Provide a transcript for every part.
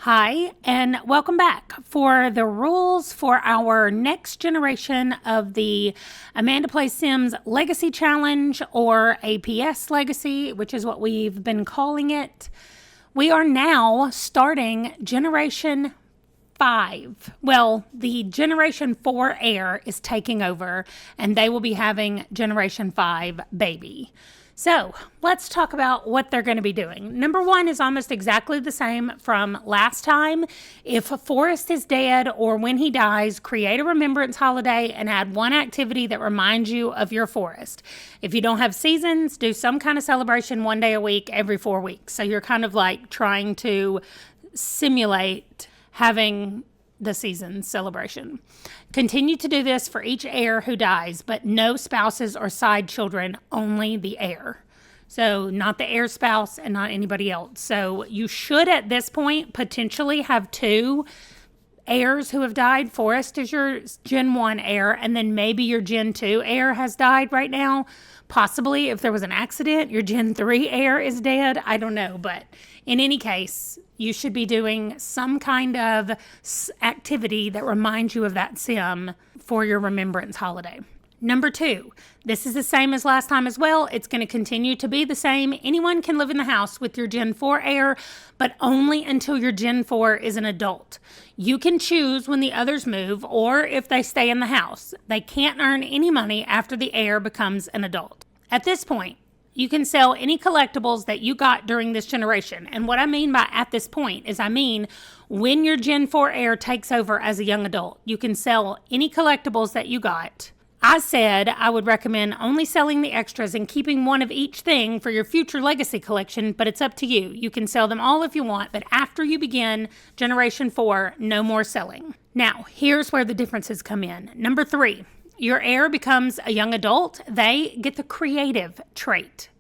Hi, and welcome back for the rules for our next generation of the Amanda Plays Sims Legacy Challenge, or APS Legacy, which is what we've been calling it. We are now starting Generation 5. Well, the Generation 4 heir is taking over, and they will be having Generation 5 baby. So let's talk about what they're going to be doing. Number 1 is almost exactly the same from last time. If Forrest is dead or when he dies, create a remembrance holiday and add one activity that reminds you of your Forrest. If you don't have seasons, do some kind of celebration one day a week every 4 weeks. So you're kind of like trying to simulate having the season celebration. Continue to do this for each heir who dies, but no spouses or side children, only the heir. So not the heir spouse and not anybody else. So you should at this point potentially have 2 heirs who have died. Forrest is your Gen 1 heir, and then maybe your Gen 2 heir has died right now. Possibly if there was an accident, your Gen 3 heir is dead. I don't know, but in any case, you should be doing some kind of activity that reminds you of that sim for your remembrance holiday. Number 2, this is the same as last time as well. It's going to continue to be the same. Anyone can live in the house with your Gen 4 heir, but only until your Gen 4 is an adult. You can choose when the others move or if they stay in the house. They can't earn any money after the heir becomes an adult. At this point, you can sell any collectibles that you got during this generation. And what I mean by at this point is I mean when your Gen 4 heir takes over as a young adult, you can sell any collectibles that you got. I said I would recommend only selling the extras and keeping one of each thing for your future legacy collection, but it's up to you. You can sell them all if you want, but after you begin Generation 4, no more selling. Now, here's where the differences come in. Number 3. Your heir becomes a young adult. They get the creative trait.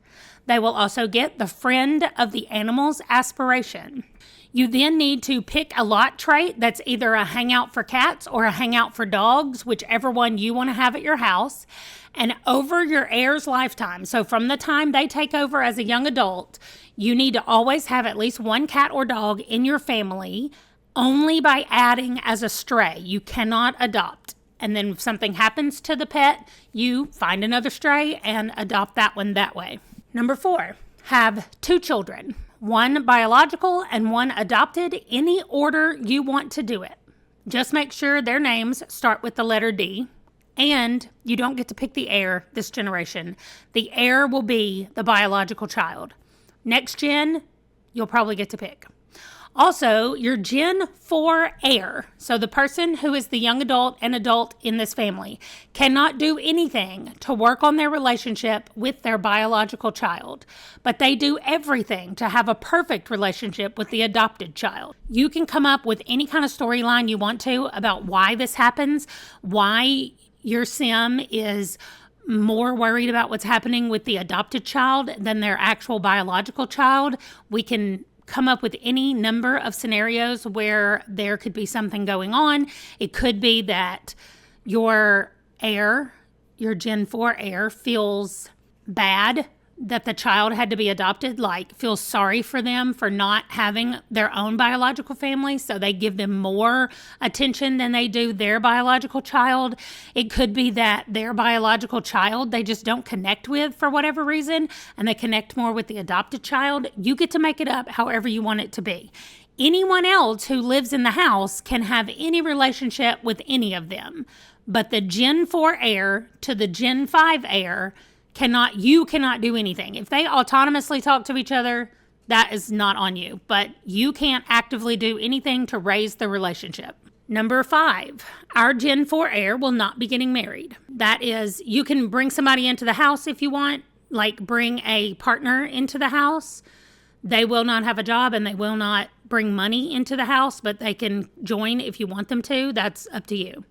They will also get the friend of the animal's aspiration. You then need to pick a lot trait that's either a hangout for cats or a hangout for dogs, whichever one you want to have at your house. And over your heir's lifetime, so from the time they take over as a young adult, you need to always have at least one cat or dog in your family, only by adding as a stray. You cannot adopt. And then if something happens to the pet, you find another stray and adopt that one that way. Number 4, have 2 children, one biological and one adopted, any order you want to do it. Just make sure their names start with the letter D, and you don't get to pick the heir this generation. The heir will be the biological child. Next gen, you'll probably get to pick. Also, your Gen 4 heir, so the person who is the young adult and adult in this family, cannot do anything to work on their relationship with their biological child, but they do everything to have a perfect relationship with the adopted child. You can come up with any kind of storyline you want to about why this happens, why your sim is more worried about what's happening with the adopted child than their actual biological child. We can come up with any number of scenarios where there could be something going on. It could be that your heir, your Gen 4 heir, feels bad that the child had to be adopted, like feels sorry for them for not having their own biological family, so they give them more attention than they do their biological child. It could be that their biological child they just don't connect with for whatever reason, and they connect more with the adopted child. You get to make it up however you want it to be. Anyone else who lives in the house can have any relationship with any of them, but the Gen 4 heir to the Gen 5 heir you cannot do anything. If they autonomously talk to each other, that is not on you, but you can't actively do anything to raise the relationship. Number 5, our Gen 4 heir will not be getting married. That is, you can bring somebody into the house if you want, like bring a partner into the house. They will not have a job and they will not bring money into the house, but they can join if you want them to. That's up to you.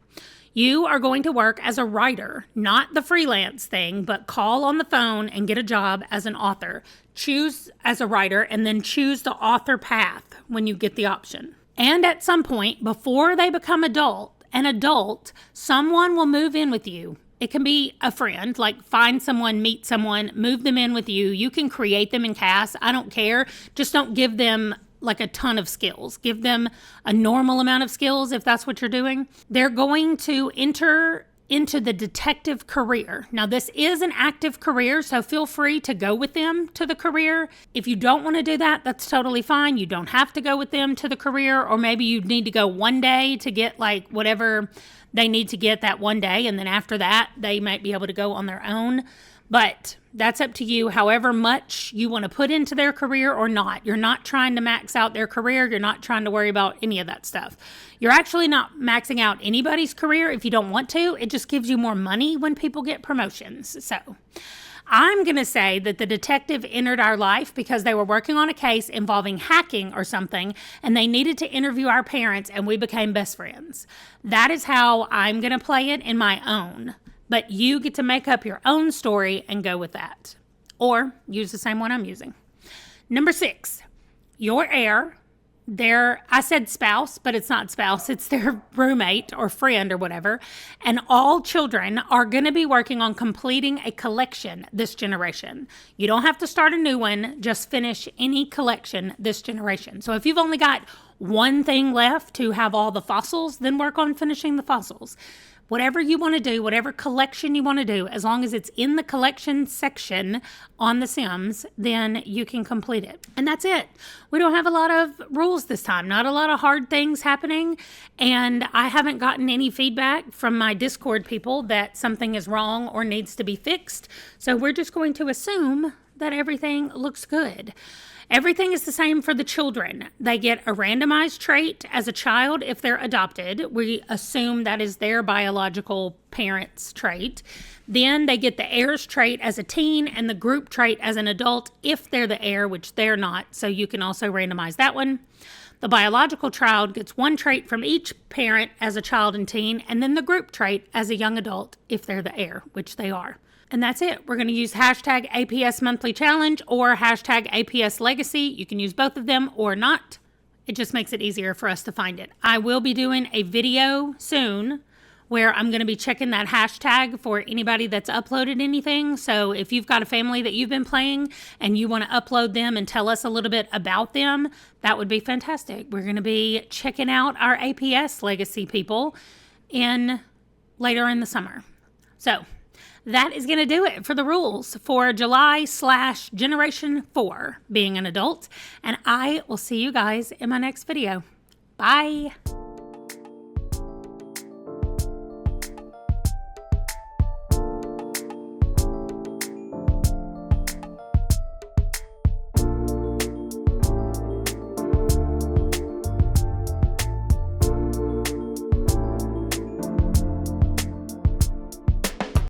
You are going to work as a writer, not the freelance thing, but call on the phone and get a job as an author. Choose as a writer and then choose the author path when you get the option. And at some point, before they become an adult, someone will move in with you. It can be a friend, like find someone, meet someone, move them in with you. You can create them in CAS. I don't care. Just don't give them like a ton of skills. Give them a normal amount of skills if that's what you're doing. They're going to enter into the detective career. Now, this is an active career, so feel free to go with them to the career. If you don't want to do that, that's totally fine. You don't have to go with them to the career, or maybe you need to go one day to get like whatever they need to get that one day, and then after that, they might be able to go on their own. But that's up to you, however much you want to put into their career or not. You're not trying to max out their career. You're not trying to worry about any of that stuff. You're actually not maxing out anybody's career if you don't want to. It just gives you more money when people get promotions. So I'm going to say that the detective entered our life because they were working on a case involving hacking or something, and they needed to interview our parents, and we became best friends. That is how I'm going to play it in my own. But you get to make up your own story and go with that. Or use the same one I'm using. Number 6, your heir, I said spouse, but it's not spouse. It's their roommate or friend or whatever. And all children are going to be working on completing a collection this generation. You don't have to start a new one. Just finish any collection this generation. So if you've only got one thing left to have all the fossils, then work on finishing the fossils. Whatever you want to do, whatever collection you want to do, as long as it's in the collection section on The Sims, then you can complete it. And that's it. We don't have a lot of rules this time, not a lot of hard things happening. And I haven't gotten any feedback from my Discord people that something is wrong or needs to be fixed. So we're just going to assume that everything looks good. Everything is the same for the children. They get a randomized trait as a child if they're adopted. We assume that is their biological parent's trait. Then they get the heir's trait as a teen and the group trait as an adult if they're the heir, which they're not. So you can also randomize that one. The biological child gets one trait from each parent as a child and teen, and then the group trait as a young adult if they're the heir, which they are. And that's it. We're going to use hashtag APS monthly challenge or hashtag APS legacy. You can use both of them or not. It just makes it easier for us to find it. I will be doing a video soon where I'm going to be checking that hashtag for anybody that's uploaded anything. So if you've got a family that you've been playing and you want to upload them and tell us a little bit about them, that would be fantastic. We're going to be checking out our APS legacy people later in the summer. So that is going to do it for the rules for July/Generation 4 being an adult. And I will see you guys in my next video. Bye.